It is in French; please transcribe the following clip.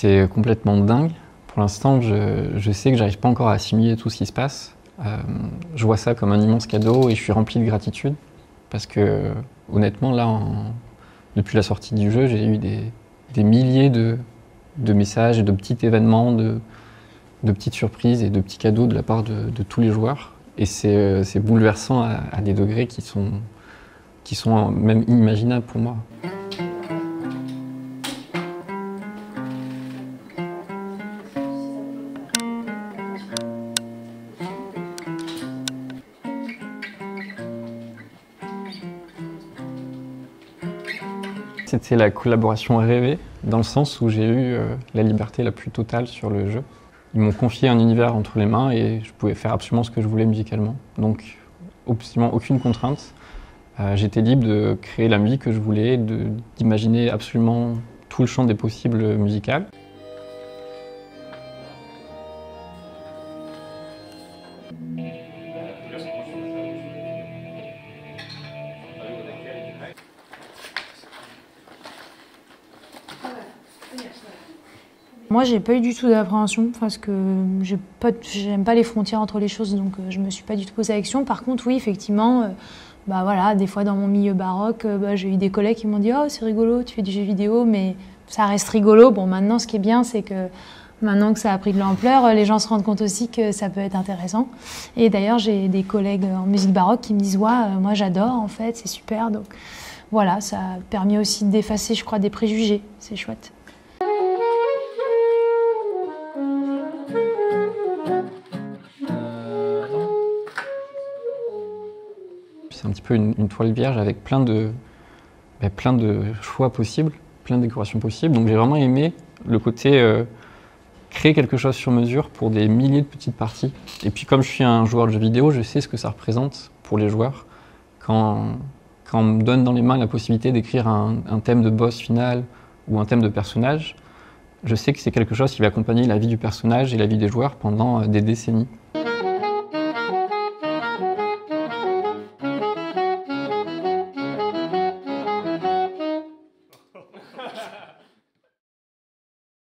C'est complètement dingue. Pour l'instant, je sais que j'arrive pas encore à assimiler tout ce qui se passe. Je vois ça comme un immense cadeau et je suis rempli de gratitude parce que, honnêtement, là, depuis la sortie du jeu, j'ai eu des milliers de messages et de petits événements, de petites surprises et de petits cadeaux de la part de tous les joueurs. Et c'est bouleversant à des degrés qui sont même inimaginables pour moi. C'était la collaboration rêvée, dans le sens où j'ai eu la liberté la plus totale sur le jeu. Ils m'ont confié un univers entre les mains et je pouvais faire absolument ce que je voulais musicalement. Donc, absolument aucune contrainte. J'étais libre de créer la musique que je voulais, d'imaginer absolument tout le champ des possibles musicales. Moi, j'ai pas eu du tout d'appréhension parce que j'aime pas les frontières entre les choses, donc je me suis pas du tout posé la question. Par contre, oui, effectivement, bah voilà, des fois dans mon milieu baroque, j'ai eu des collègues qui m'ont dit « Oh, c'est rigolo, tu fais du jeu vidéo », mais ça reste rigolo. Bon, maintenant, ce qui est bien, c'est que maintenant que ça a pris de l'ampleur, les gens se rendent compte aussi que ça peut être intéressant. Et d'ailleurs, j'ai des collègues en musique baroque qui me disent « Ouais, moi j'adore, en fait, c'est super ». Donc voilà, ça a permis aussi d'effacer, je crois, des préjugés. C'est chouette. C'est un petit peu une toile vierge avec plein de choix possibles, plein de décorations possibles. Donc j'ai vraiment aimé le côté créer quelque chose sur mesure pour des milliers de petites parties. Et puis comme je suis un joueur de jeux vidéo, je sais ce que ça représente pour les joueurs. Quand on me donne dans les mains la possibilité d'écrire un thème de boss final ou un thème de personnage, je sais que c'est quelque chose qui va accompagner la vie du personnage et la vie des joueurs pendant des décennies.